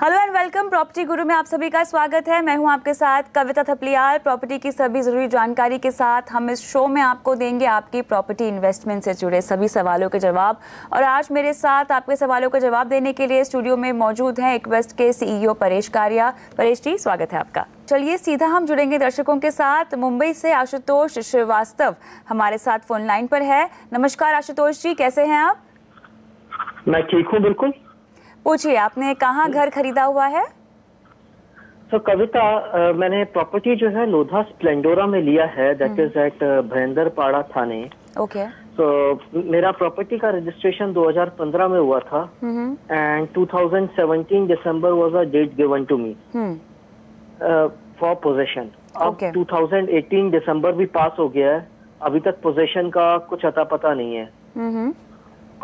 Hello and welcome. Property गुरु में आप सभी का स्वागत है। मैं हूं आपके साथ कविता थपलियाल। प्रॉपर्टी की सभी जरूरी जानकारी के साथ हम इस शो में आपको देंगे आपकी प्रॉपर्टी इन्वेस्टमेंट से जुड़े सभी सवालों के जवाब। और आज मेरे साथ आपके सवालों का जवाब देने के लिए स्टूडियो में मौजूद हैं इक्वेस्ट के CEO परेश कारिया। परेश जी, स्वागत है आपका। चलिए सीधा हम जुड़ेंगे दर्शकों के साथ। मुंबई से आशुतोष श्रीवास्तव हमारे साथ फोन लाइन पर है। नमस्कार आशुतोष जी, कैसे हैं आप? मैं ठीक हूँ, बिल्कुल। पूछिए, आपने कहाँ घर खरीदा हुआ है? तो कविता, मैंने प्रॉपर्टी जो है लोधा स्प्लेंडोरा में लिया है, that is at Bhayandarpada Thane. Okay. तो मेरा प्रॉपर्टी का रजिस्ट्रेशन 2015 में हुआ था and 2017 December was a date given to me for possession. अब 2018 दिसंबर भी पास हो गया है, अभी तक पोजेशन का कुछ अता पता नहीं है।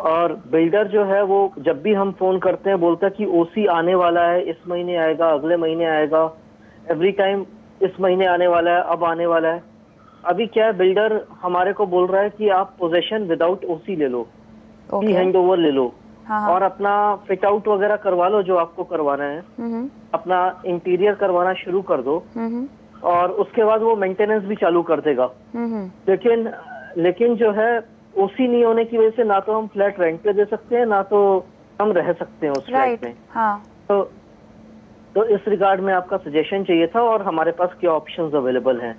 और बिल्डर जो है वो जब भी हम फोन करते हैं बोलता है कि ओसी आने वाला है, इस महीने आएगा, अगले महीने आएगा, एवरी टाइम इस महीने आने वाला है, अब आने वाला है। अभी क्या है, बिल्डर हमारे को बोल रहा है कि आप पोजेशन विदाउट ओसी ले लो, हैंड ओवर ले लो और अपना फिट आउट वगैरह करवा लो जो आपको करवाना है, अपना इंटीरियर करवाना शुरू कर दो और उसके बाद वो मेंटेनेंस भी चालू कर देगा। लेकिन जो है ओसी नहीं होने की वजह से ना तो हम फ्लैट रेंट पे दे सकते हैं, ना तो हम रह सकते हैं उस फ्लैट में। हाँ। तो इस रिगार्ड में आपका सजेशन चाहिए था और हमारे पास क्या ऑप्शंस अवेलेबल हैं।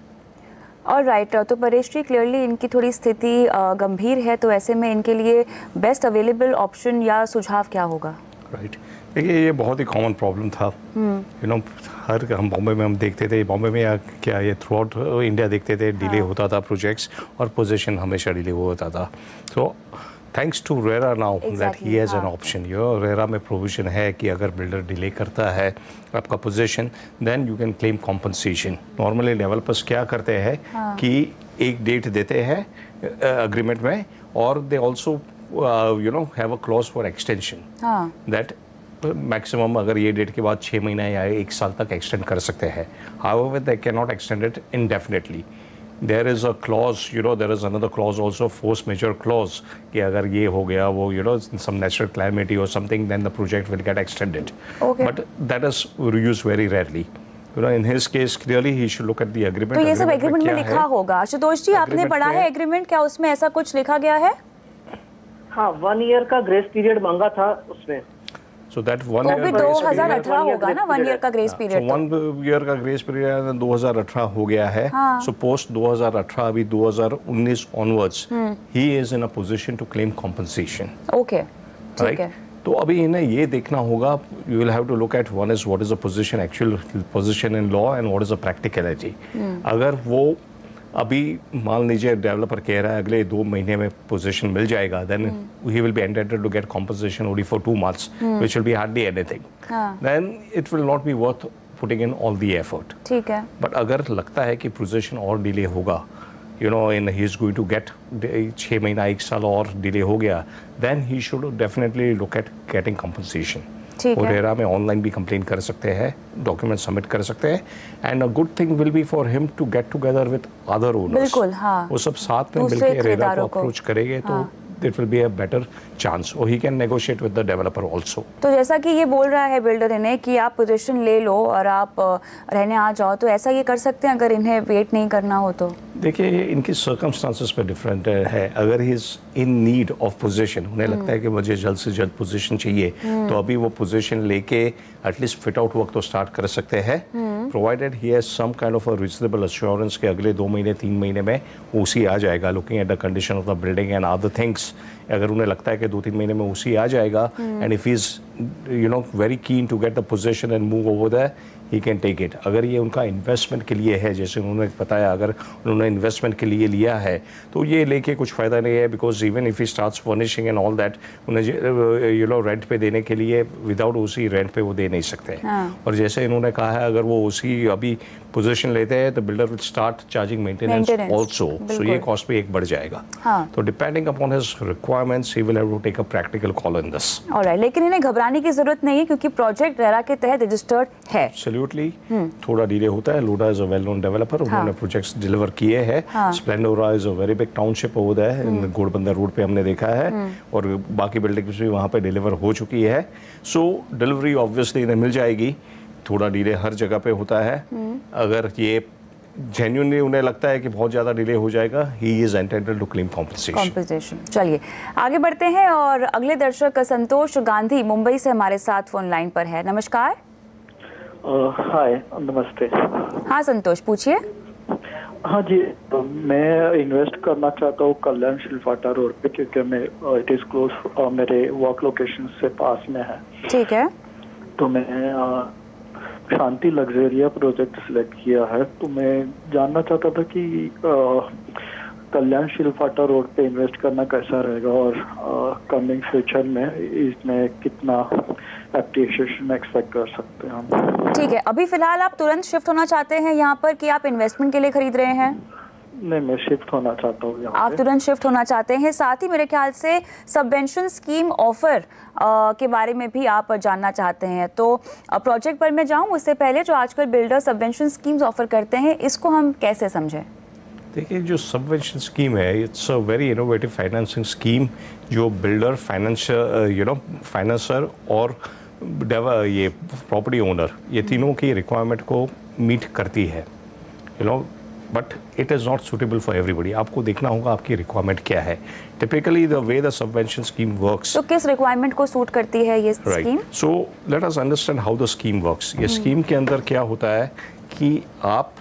ऑलराइट, तो परेश जी क्लियरली इनकी थोड़ी स्थिति गंभीर है, तो ऐसे में इनके लिए बेस्ट अवेलेबल ऑप्शन या सुझाव क्या होगा? राइट, देखिए ये बहुत ही कॉमन प्रॉब्लम था। हम बॉम्बे में हम देखते थे, बॉम्बे में या क्या ये थ्रू आउट इंडिया देखते थे, डिले होता था प्रोजेक्ट्स और पोजीशन हमेशा डिले होता था। So thanks to RERA now that he has an option. RERA में प्रोविजन है कि अगर बिल्डर डिले करता है आपका position, then you can claim compensation. Normally developers क्या करते हैं कि एक डेट देते हैं अग्रीमेंट में और they also have a clause for extension that maximum अगर ये डेट के बाद 6 महीना या 1 साल तक एक्सटेंड कर सकते हैं। However they can not extend it indefinitely. There is a clause, there is another clause also, force majeure clause, कि अगर ये हो गया वो सम नेचुरल क्लैमिटी और something, then the project will get extended. But that is used very rarely. In his case, clearly he should look at the agreement. तो ये सब एग्रीमेंट में लिखा होगा। आशुतोष जी, आपने पढ़ा है एग्रीमेंट, क्या उसमें ऐसा कुछ लिखा गया है? हाँ, 1 ईयर का ग्रेस पीरियड मांगा था उसमें। So that 1 year भी 2018 होगा ना, 1 ईयर का ग्रेस पीरियड। So 1 ईयर का ग्रेस पीरियड 2018 हो गया है। So post 2018 अभी 2019 onwards, he is in a position to claim compensation. Okay, ठीक है। तो अभी इन्हें ये देखना होगा, you will have to look at one is what is the position, actual position in law and what is the practicality. अगर वो अभी मान लीजिए डेवलपर कह रहा है अगले 2 महीने में पोजीशन मिल जाएगा, then he will be entitled to get compensation only for 2 months, which will be hardly anything. Then it will not be worth putting in all the effort. ठीक है। But अगर लगता है कि पोजीशन और डिले होगा, and he is going to get 6 महीना 1 साल और डिले हो गया, then he should definitely look at getting compensation. और रेरा में ऑनलाइन भी कंप्लेन कर सकते हैं, डॉक्यूमेंट सबमिट कर सकते हैं and a good thing will be for him to get together with other owners. बिल्कुल, हाँ। वो सब साथ में मिलकर रेरा को अप्रोच करेंगे तो it will be a better chance or he can negotiate with the developer also. तो जैसा कि ये बोल रहा है बिल्डर इन्हें कि आप पोजीशन ले लो और आप रहने आ जाओ, तो ऐसा ये कर सकते हैं अगर इन्हें वेट नहीं करना हो तो? देखिए इनकी सर्कमस्टांसेस पे डिफरेंट है। अगर he is in need of position, उन्हें लगता है कि मुझे जल्द से जल्द पोजीशन चाहिए, तो अभी वो पोजीशन लेके एटलीस्ट फिट आउट वर्क तो स्टार्ट कर सकते हैं, provided he has some kind of a reasonable assurance कि अगले 2 महीने 3 महीने में ओसी आ जाएगा, looking at the condition of the building and other things. अगर उन्हें लगता है कि 2-3 महीने में ओसी आ जाएगा and if he is very keen to get the position and move over that, he can take it. अगर ये उनका इन्वेस्टमेंट के लिए है, जैसे उन्होंने बताया, अगर उन्होंने इन्वेस्टमेंट के लिए लिया है तो ये लेके कुछ फ़ायदा नहीं है, because even if he starts furnishing and all that, उन्हें रेंट पे देने के लिए विदाउट ओसी रेंट पे वो दे नहीं सकते हैं। और जैसे इन्होंने कहा है, अगर वो ओसी अभी पोजीशन लेते हैं तो builder will start charging maintenance also, so ये कॉस्ट भी एक बढ़ जाएगा। तो depending upon his requirements he will have to take a practical call in this. Alright, लेकिन इन्हें घबराने घबराने की जरूरत नहीं है क्योंकि प्रोजेक्ट रेरा के तहत रजिस्टर्ड है। एब्सोल्युटली थोड़ा डिले होता है। Lodha is a well known developer, उन्होंने प्रोजेक्ट्स डिलीवर किए हैं। Splendora is a very big township over there, Ghodbunder road पे हमने देखा है, और बाकी बिल्डिंग्स भी वहाँ पे डिलीवर हो चुकी है। सो डिलीवरी ऑब्वियसली इन्हें मिल जाएगी। थोड़ा डिले हर जगह पे होता है। अगर ये जेन्युइनली उन्हें लगता है कि बहुत ज़्यादा डिले हो जाएगा, he is entitled to claim compensation. चलिए आगे बढ़ते हैं और अगले दर्शक संतोष गांधी मुंबई से हमारे साथ फोन लाइन पर है। नमस्कार। हाय, नमस्ते। हाँ संतोष, पूछिए। हाँ जी, मैं इन्वेस्ट करना चाहता हूँ कल्याण शिल्पाटा रोड पे, क्योंकि मैं इट इज क्लोज, मेरे वर्क लोकेशन से पास में है। ठीक है। तो मैं शांति लग्जरिया प्रोजेक्ट सिलेक्ट किया है। तो मैं जानना चाहता था कि कल्याण शिल्पाटा रोड पे इन्वेस्ट करना कैसा रहेगा, और कमिंग फ्यूचर में इसमें कितना एप्रिसिएशन एक्सपेक्ट कर सकते हैं हम। ठीक है, अभी फिलहाल आप तुरंत शिफ्ट होना चाहते हैं यहाँ पर कि आप इन्वेस्टमेंट के लिए खरीद रहे हैं? नहीं, मैं शिफ्ट होना चाहता हूँ यहाँ। आप तुरंत शिफ्ट होना चाहते हैं। साथ ही मेरे ख्याल से सबवेंशन स्कीम ऑफर के बारे में भी आप जानना चाहते हैं। तो प्रोजेक्ट पर मैं जाऊँ उससे पहले जो आजकल बिल्डर सबवेंशन स्कीम्स ऑफर करते हैं, इसको हम कैसे समझें? देखिए, जो सबवेंशन स्कीम है, it's a very innovative financing scheme जो बिल्डर, फाइनेंसर और ये प्रॉपर्टी ओनर, ये तीनों की रिक्वायरमेंट को मीट करती है। But it is not suitable for everybody. आपको देखना होगा आपकी रिक्वायरमेंट क्या है। Typically the way the subvention scheme works, तो किस रिक्वायरमेंट को सूट करती है ये scheme? So let us understand how the scheme works. ये स्कीम के अंदर क्या होता है कि आप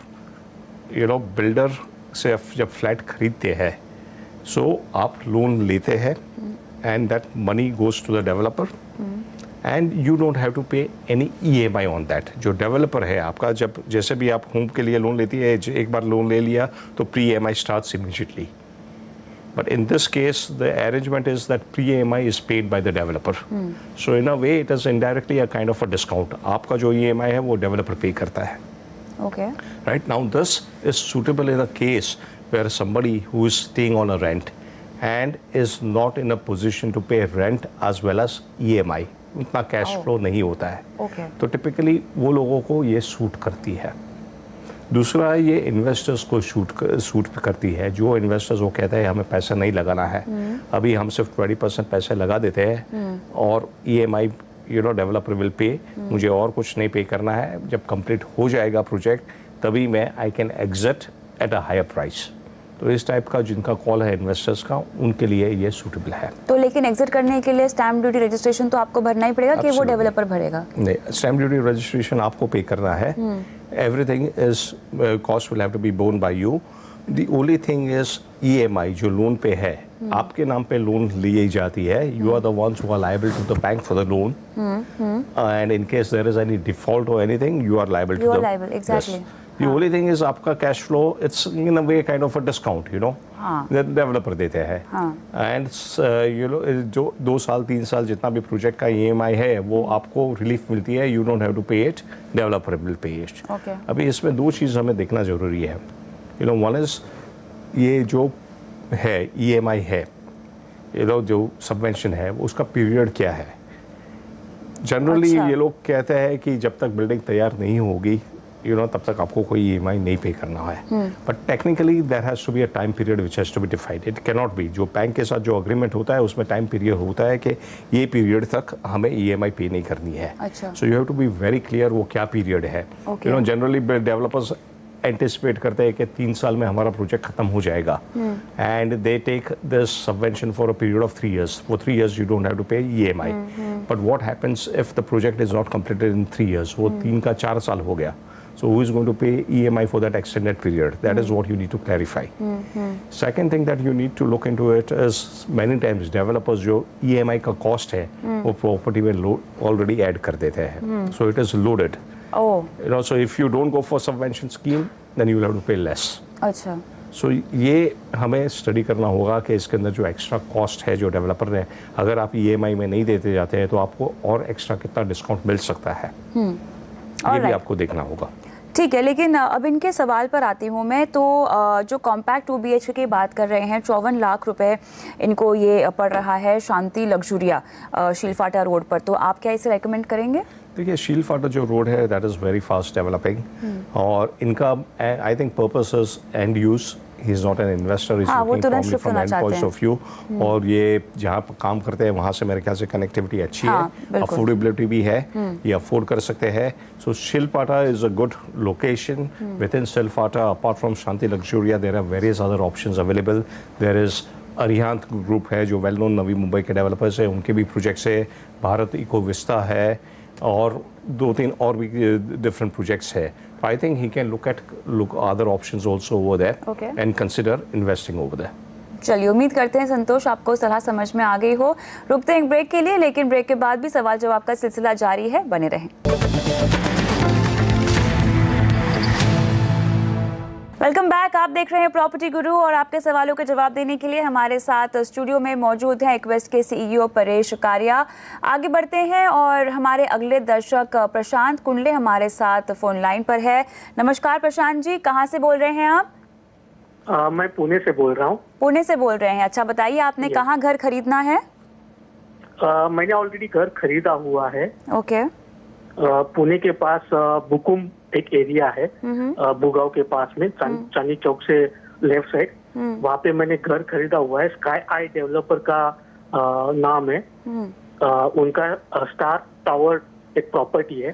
बिल्डर से जब फ्लैट खरीदते हैं, सो आप लोन लेते हैं and that money goes to the developer and you don't have to pay any EMI on that. जो डेवलपर है आपका, जब जैसे भी आप होम के लिए लोन लेती है, एक बार लोन ले लिया तो pre-EMI starts immediately. But in this case the arrangement is that pre-EMI is paid by the developer. So in a way it is indirectly a kind of a discount. आपका जो EMI है वो developer पे करता है। Okay. Right now, this is suitable in a case where somebody who is staying on a rent and is not in a position to pay rent as well as EMI, उतना cash flow नहीं होता है। Okay. तो typically वो लोगों को ये suit करती है। दूसरा, ये इन्वेस्टर्स को सूट करती है। जो इन्वेस्टर्स वो कहते हैं हमें पैसा नहीं लगाना है, अभी हम सिर्फ 20% पैसे लगा देते हैं और EMI डेवलपर विल पे, मुझे और कुछ नहीं पे करना है। जब कंप्लीट हो जाएगा प्रोजेक्ट तभी मैं I can exit at a higher price. तो इस टाइप का जिनका कॉल है इन्वेस्टर्स का, उनके लिए ये सूटेबल है। तो लेकिन एग्जिट करने के लिए स्टैम्प ड्यूटी रजिस्ट्रेशन तो आपको भरना ही पड़ेगा कि वो डेवलपर भरेगा? नहीं, स्टैम्प ड्यूटी रजिस्ट्रेशन आपको पे करना है। Everything is cost will have to be borne by you. The only thing is EMI जो लोन पे है, आपके नाम पे लोन ली जाती है। You are the ones who are liable to the bank for the loan, and in case there is any default or anything, you are liable to the exactly. The only thing is आपका cash flow, it's in a way kind of a discount, developer देते हैं। And जो 2 साल 3 साल जितना भी project का EMI है वो आपको रिलीफ मिलती है। यू डोंट हैव टू पे it, developer will pay it. अभी इसमें 2 चीज़ हमें देखना जरूरी है। वन इज ये जो है EMI है, जो सबवेंशन है उसका पीरियड क्या है। जनरली ये लोग कहते हैं कि जब तक बिल्डिंग तैयार नहीं होगी तब तक आपको कोई EMI नहीं पे करना है। But technically there has to be a time period which has to be defined. It can not be, जो बैंक के साथ जो अग्रीमेंट होता है उसमें टाइम पीरियड होता है कि ये पीरियड तक हमें EMI पे नहीं करनी है। So you have to be very clear वो क्या पीरियड है। जनरली डेवलपर्स एंटिसिपेट करते हैं कि 3 साल में हमारा प्रोजेक्ट खत्म हो जाएगा, and they take this subvention for a period of 3 years। For 3 years you don't have to pay EMI। But what happens if the project is not completed in 3 years? वो 3 का 4 साल हो गया। So who is going to pay EMI for that extended period? That is what you need to clarify. Second thing that you need to look into it is many times developers जो EMI का cost है वो property में already add कर देते हैं। So it is loaded. So if you don't go for subvention scheme, then you will have to pay less. अच्छा। So ये हमें स्टडी करना होगा कि इसके अंदर जो एक्स्ट्रा कॉस्ट है जो डेवलपर ने, अगर आप EMI में नहीं देते जाते हैं तो आपको और एक्स्ट्रा कितना डिस्काउंट मिल सकता है, ये भी आपको देखना होगा। ठीक है, लेकिन अब इनके सवाल पर आती हूँ मैं। तो जो कॉम्पैक्ट 2 BHK की बात कर रहे हैं, 54 लाख रुपए इनको ये पड़ रहा है शांति लग्जूरिया शीलफाटा रोड पर, तो आप क्या इसे रेकमेंड करेंगे? देखिए, शीलफाटा जो रोड है that is very fast developing, और इनका I think purpose is and use, he is not an investor, is looking probably from and points of view. और ये जहाँ पर काम करते हैं वहाँ से मेरे ख्याल से कनेक्टिविटी अच्छी है, अफोर्डेबिलिटी भी है, ये अफोर्ड कर सकते हैं। So Shilphata is a good location within Shilphata. Apart from Shanti Luxuria there are various other options available. There is Arihant group है जो वेल नोन नवी मुंबई के डेवलपर्स है, उनके भी प्रोजेक्ट्स है, भारत इको विस्ता है, और 2-3 और भी डिफरेंट प्रोजेक्ट्स है। I think he can look other options also over there and consider investing over there. चलिए, उम्मीद करते हैं संतोष आपको सलाह समझ में आ गई हो। रुकते हैं एक ब्रेक के लिए, लेकिन ब्रेक के बाद भी सवाल जवाब का सिलसिला जारी है, बने रहें। Welcome back. आप देख रहे हैं प्रॉपर्टी गुरु, और आपके सवालों के जवाब देने के लिए हमारे साथ स्टूडियो में मौजूद हैं इक्वेस्ट के CEO परेश कारिया। आगे बढ़ते हैं और हमारे अगले दर्शक प्रशांत कुंडले हमारे साथ फोन लाइन पर है। नमस्कार प्रशांत जी, कहाँ से बोल रहे हैं आप? मैं पुणे से बोल रहा हूँ। पुणे से बोल रहे हैं, अच्छा बताइए आपने कहाँ घर खरीदना है? मैंने ऑलरेडी घर खरीदा हुआ है। ओके। पुणे के पास बुकुम एक एरिया है, बुगाव के पास में, चांदनी चौक से लेफ्ट साइड, वहाँ पे मैंने घर खरीदा हुआ है। स्काई आई डेवलपर का नाम है, उनका स्टार टावर एक प्रॉपर्टी है,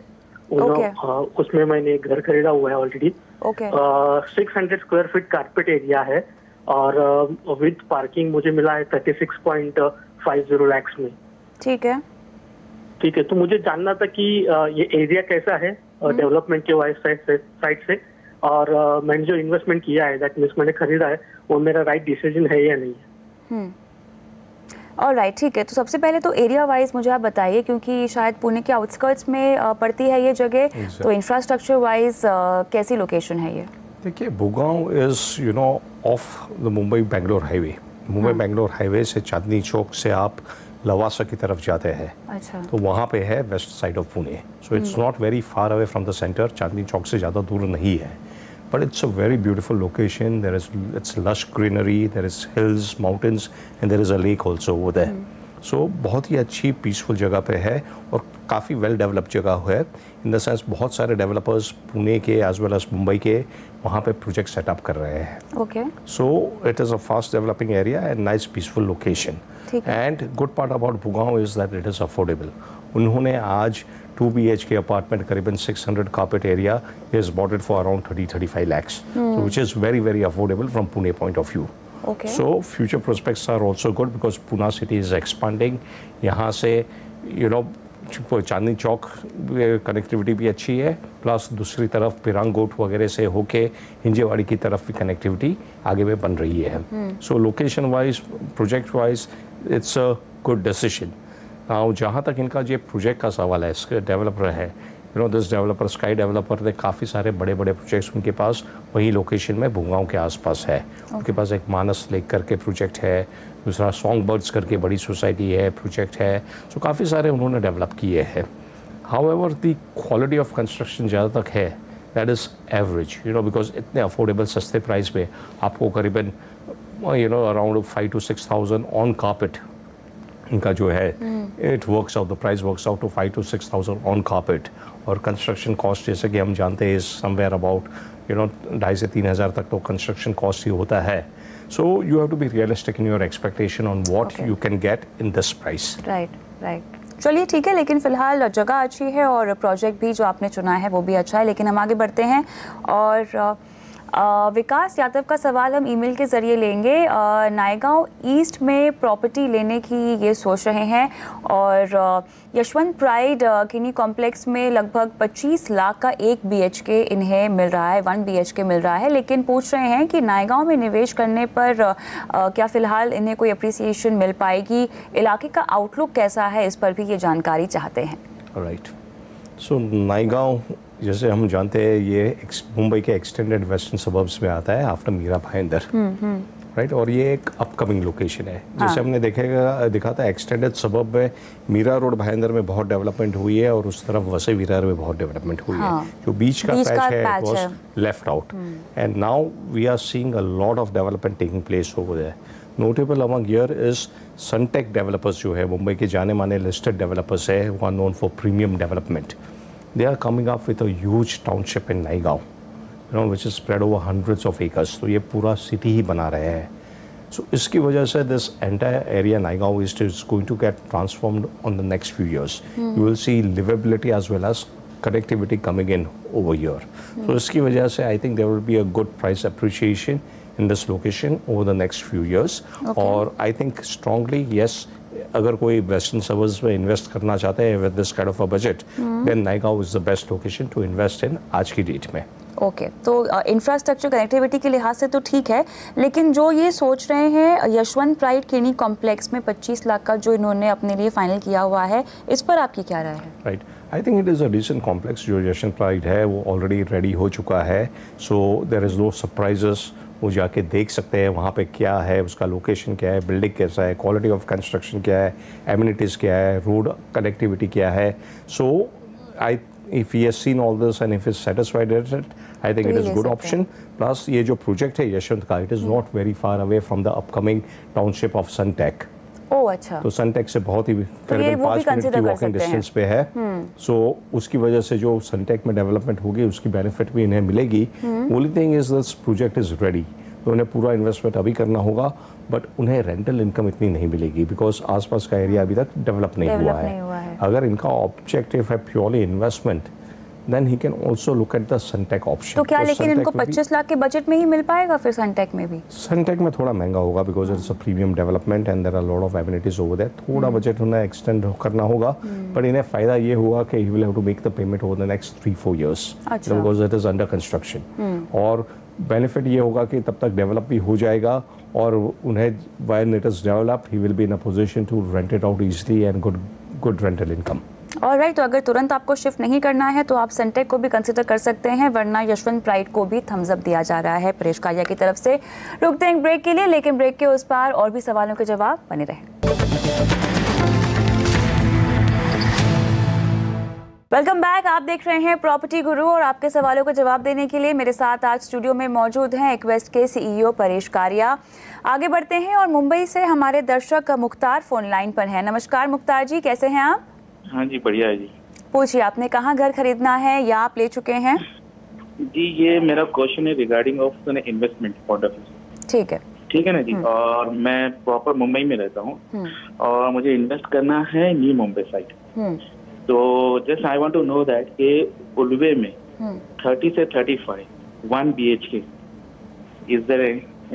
उसमें मैंने घर खरीदा हुआ है already. 600 square feet carpet area है, और विद पार्किंग मुझे मिला है 36.50 lakhs में। ठीक है, ठीक है। तो मुझे जानना था कि ये एरिया कैसा है डेवलपमेंट के वाइज साइड से, और मैंने जो इन्वेस्टमेंट किया है, दैट मींस मैंने खरीदा है, वो मेरा राइट डिसीजन है या नहीं है। ऑलराइट, ठीक है। तो सबसे पहले तो एरिया वाइज मुझे आप बताइए, क्योंकि शायद पुणे के आउटस्कर्ट्स में पड़ती है ये जगह, तो इंफ्रास्ट्रक्चर वाइज कैसी लोकेशन है ये? देखिए, Bhugaon is off the Mumbai Bangalore highway. Mumbai Bangalore highway से चांदनी चौक से आप लवासा की तरफ जाते हैं, अच्छा, तो वहाँ पे है west side of Pune. So it's not very far away from the centre, Chandni Chowk से ज़्यादा दूर नहीं है, but it's a very beautiful location. There is it's lush greenery, there is hills, mountains, and there is a lake also over there. So बहुत ही अच्छी peaceful जगह पे है, और काफ़ी वेल डेवलप्ड जगह है, इन द सेंस बहुत सारे डेवलपर्स पुणे के एज वेल एज मुंबई के वहाँ पे प्रोजेक्ट सेटअप कर रहे हैं। Okay. So it is a fast developing area and nice peaceful location. And good part about Bhugaon is that it is affordable. उन्होंने आज 2 BHK अपार्टमेंट करीबन 600 carpet area is bought it for around 30-35 lakhs, so which is very very affordable from Pune point of view. Okay. So future prospects are also good because Pune city is expanding. यहाँ से चांदनी चौक connectivity भी अच्छी है, plus दूसरी तरफ पिरांगोट वगैरह से होके हिंजेवाड़ी की तरफ भी कनेक्टिविटी आगे में बन रही है। सो location wise, project wise, it's a good decision. जहाँ तक इनका जो प्रोजेक्ट का सवाल है, इसके डेवलपर है, दिस डेवलपर स्काई डेवलपर ने काफ़ी सारे बड़े बड़े प्रोजेक्ट्स उनके पास वही लोकेशन में भूगांव के आसपास है। उनके पास एक मानस लेक करके प्रोजेक्ट है, दूसरा सॉन्ग बर्ड्स करके बड़ी सोसाइटी है, प्रोजेक्ट है। सो काफ़ी सारे उन्होंने डेवलप किए हैं। However the quality of construction ज़्यादा तक है, दैट इज़ एवरेज, बिकॉज इतने अफोर्डेबल सस्ते प्राइस में आपको करीबन अराउंड 5,000 to 6,000 ऑन कारपेट इनका जो है, it works out, the price works out to 5,000 to 6,000 on carpet. और कंस्ट्रक्शन कॉस्ट जैसे कि हम जानते हैं इज समवेयर अबाउट 2,500 से 3,000 तक तो कंस्ट्रक्शन कॉस्ट ही होता है। So you have to be realistic in your expectation on what you can get in this price. Right. चलिए ठीक है, लेकिन फिलहाल जगह अच्छी है और प्रोजेक्ट भी जो आपने चुना है वो भी अच्छा है। लेकिन हम आगे बढ़ते हैं और विकास यादव का सवाल हम ईमेल के ज़रिए लेंगे। नायगांव ईस्ट में प्रॉपर्टी लेने की ये सोच रहे हैं, और यशवंत प्राइड किनी कॉम्प्लेक्स में लगभग 25 लाख का 1 BHK इन्हें मिल रहा है, 1 BHK मिल रहा है, लेकिन पूछ रहे हैं कि नायगांव में निवेश करने पर क्या फ़िलहाल इन्हें कोई अप्रिसिएशन मिल पाएगी, इलाके का आउटलुक कैसा है, इस पर भी ये जानकारी चाहते हैं। राइट। सो नायगांव जैसे हम जानते हैं ये मुंबई के एक्सटेंडेड वेस्टर्न सबर्ब्स में आता है आफ्टर मीरा भाईंदर, राइट और ये एक अपकमिंग लोकेशन है। जैसे हमने देखा था एक्सटेंडेड सबब में मीरा रोड भाईंदर में बहुत डेवलपमेंट हुई है और उस तरफ वसई विरार में बहुत डेवलपमेंट हुई है। जो बीच का पैच है it was left out and now we are seeing a lot of development taking place over there. Notable among here is Sunteck developers जो है मुंबई के जाने माने लिस्टेड डेवलपर्स है who are known for premium development. They are coming up with a huge township in Naigaon which is spread over hundreds of acres। तो ये पूरा city ही बना रहे हैं। सो इसकी वजह से this entire area Naigaon east is going to get transformed on the next few years. You will see liveability as well as connectivity coming in over here. तो इसकी वजह से I think there will be a good price appreciation in this location over the next few years. और I think strongly yes अगर कोई western service में invest करना चाहते हैं with this kind of a budget then Naigaon is the best location to invest in आज की date में। ओके तो इंफ्रास्ट्रक्चर कनेक्टिविटी के लिहाज से तो ठीक है, लेकिन जो ये सोच रहे हैं यशवंत प्राइड किनी कॉम्प्लेक्स में 25 लाख का जो इन्होंने अपने लिए फाइनल किया हुआ है, इस पर आपकी क्या राय है? Right I think it is a decent complex. जो यशवंत प्राइड है वो ऑलरेडी रेडी हो चुका है। So there is no surprises. वो जाके देख सकते हैं वहाँ पे क्या है, उसका लोकेशन क्या है, बिल्डिंग कैसा है, क्वालिटी ऑफ कंस्ट्रक्शन क्या है, एमिनिटीज़ क्या है, रोड कनेक्टिविटी क्या है। सो if he has seen all this and if he's satisfied with it, I think it is a good option. Plus ये जो project है यशवंत का, it is not very far away from the upcoming township of Sunteck। ओह अच्छा। तो Sunteck से बहुत ही करीबन 5 minute की वॉकिंग डिस्टेंस पे है। सो उसकी वजह से जो Sunteck में डेवलपमेंट होगी उसकी बेनिफिट भी इन्हें मिलेगी। Only thing is this project is ready, तो उन्हें पूरा इन्वेस्टमेंट अभी करना होगा बट उन्हें रेंटल इनकम इतनी नहीं मिलेगी बिकॉज आसपास का एरिया अभी तक डेवलप नहीं हुआ है। अगर इनका ऑब्जेक्टिव है purely investment then he can also look at the Sunteck option. तो क्या लेकिन इनको 25 लाख के बजट में ही मिल पाएगा फिर सनटेक में भी? सनटेक में थोड़ा महंगा होगा because it's a premium development and there are lot of amenities over there. थोड़ा बजट उन्हें एक्सटेंड करना होगा बट इन्हें फायदा ये होगा कि he will have to make the payment over the next 3-4 years because it is under construction. और बेनिफिट ये होगा कि तब तक डेवलप भी हो जाएगा और उन्हें when it is developed he will be in a position to rent it out easily and good rental income. Alright, तो अगर तुरंत आपको शिफ्ट नहीं करना है तो आप सनटेक को भी कंसिडर कर सकते हैं, वरना यशवंत प्राइड को भी थम्स अप दिया जा रहा है परेश कालिया की तरफ से। रुकते हैं ब्रेक के लिए, लेकिन ब्रेक के उस पार और भी सवालों के जवाब बने रहें। Welcome back. आप देख रहे हैं प्रॉपर्टी गुरु और आपके सवालों के जवाब देने के लिए मेरे साथ आज स्टूडियो में मौजूद हैं एक्वेस्ट के सीईओ परेश कालिया। आगे बढ़ते हैं और मुंबई से हमारे दर्शक मुख्तार फोन लाइन पर हैं। नमस्कार मुख्तार जी, कैसे हैं आप? हाँ जी, बढ़िया है जी। पूछिए, आपने कहाँ घर खरीदना है या आप ले चुके हैं? जी, ये मेरा क्वेश्चन है regarding of investment point of view. ठीक है ना जी। और मैं प्रॉपर मुंबई में रहता हूँ और मुझे इन्वेस्ट करना है न्यू मुंबई साइड। तो just I want to know that कि उल्वे में 30 से 35 1 BHK is there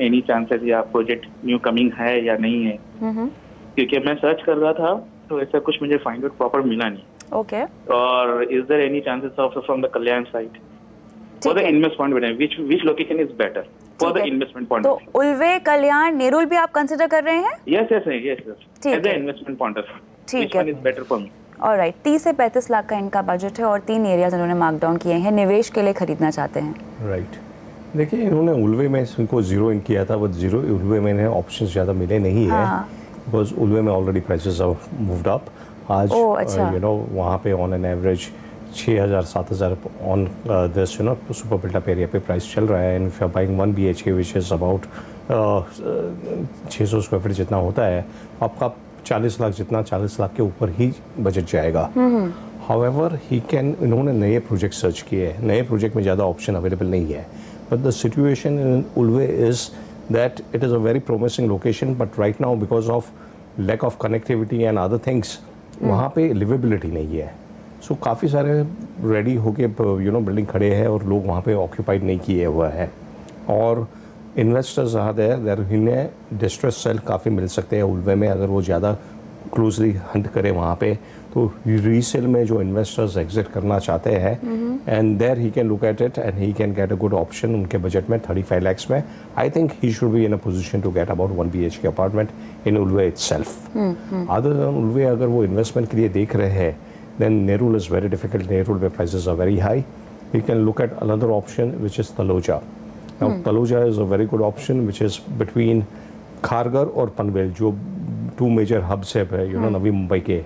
any chances या प्रोजेक्ट न्यू कमिंग है या नहीं है? क्योंकि मैं सर्च कर रहा था तो ऐसा कुछ मुझे फाइंड आउट प्रॉपर मिला नहीं। ओके। और is there any chances of from the Kalyan side for the investment point which location is better for the investment point? तो उल्वे, कल्याण, नेरुल भी आप कंसीडर कर रहे हैं? Yes as the investment point of view. ठीक है, is better for me. Alright, 30 से 35 लाख का इनका बजट है और 3 एरियाज इन्होंने मार्क डाउन किए हैं, निवेश के लिए खरीदना चाहते हैं। राइट, देखिए इन्होंने उल्वे में इनको जीरो इन किया था, बट जीरो उल्वे में इन्हें ऑप्शन ज़्यादा मिले नहीं है बिकॉज उल्वे में already prices are moved up. आज यू नो वहाँ पे on an average 6,000-7,000 on this you know super built up area पे प्राइस चल रहा है। And if you are buying 1 BHK which is about 600 square feet जितना होता है, आपका 40 लाख जितना 40 लाख के ऊपर ही बजट जाएगा। हाउएवर ही कैन, इन्होंने नए प्रोजेक्ट सर्च किए हैं, नए प्रोजेक्ट में ज़्यादा ऑप्शन अवेलेबल नहीं है। But the situation in Ulwe is that it is a very promising location but right now because of lack of connectivity and other things वहाँ पे लिवेबिलिटी नहीं है। सो काफ़ी सारे रेडी होके यू नो बिल्डिंग खड़े हैं और लोग वहाँ पे ऑक्यूपाइड नहीं किए हुआ है और इन्वेस्टर्स देर इन्हें डिस्ट्रेस सेल काफ़ी मिल सकते हैं उल्वे में अगर वो ज़्यादा क्लोजली हंट करें वहाँ पे। तो रीसेल में जो इन्वेस्टर्स एग्जिट करना चाहते हैं and there he can look at it and he can get a good option उनके बजट में 35 lakhs में। I think he should be in a position to get about 1 BHK apartment in Ulwe itself. Other than Ulwe अगर वो investment के लिए देख रहे हैं then Nerul is very difficult. Nerul where prices are very high. You can look at another option which is Taloja. Taloja is a very good option which is between Kharghar और पनवेल, जो 2 major hubs है नवी मुंबई के,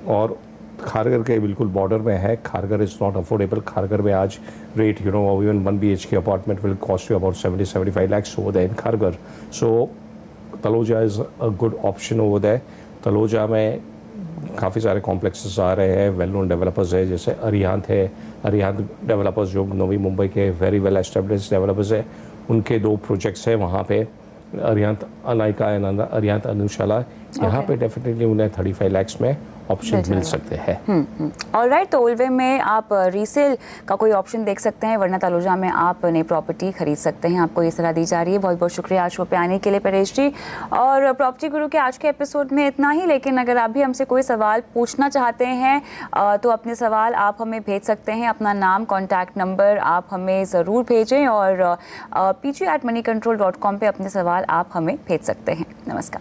और खारगर के बिल्कुल बॉर्डर में है। Kharghar is not affordable. Kharghar में आज rate even 1 BHK apartment will cost you about 70-75 lakhs over there in Kharghar. So Taloja is a good option over there. Taloja में काफ़ी सारे कॉम्प्लेक्सेस आ रहे हैं, वेल नोन डेवलपर्स है, जैसे अरिहंत है। अरिहंत डेवलपर्स जो नवी मुंबई के वेरी वेल एस्टेब्लिश्ड डेवलपर्स है, उनके 2 प्रोजेक्ट्स हैं वहाँ पे, अरिहंत अनायका एंड अरिहंत अनुशाला। यहाँ पे डेफिनेटली उन्हें 35 lakhs में ऑप्शन मिल सकते हैं। ऑलराइट, तो ओल्वे में आप रीसेल का कोई ऑप्शन देख सकते हैं, वरना तलोजा में आप नई प्रॉपर्टी खरीद सकते हैं। आपको ये सलाह दी जा रही है। बहुत बहुत शुक्रिया आज शो पे आने के लिए परेश जी। और प्रॉपर्टी गुरु के आज के एपिसोड में इतना ही, लेकिन अगर आप भी हमसे कोई सवाल पूछना चाहते हैं तो अपने सवाल आप हमें भेज सकते हैं। अपना नाम, कॉन्टैक्ट नंबर आप हमें ज़रूर भेजें, और pg@moneycontrol.com पे अपने सवाल आप हमें भेज सकते हैं। नमस्कार।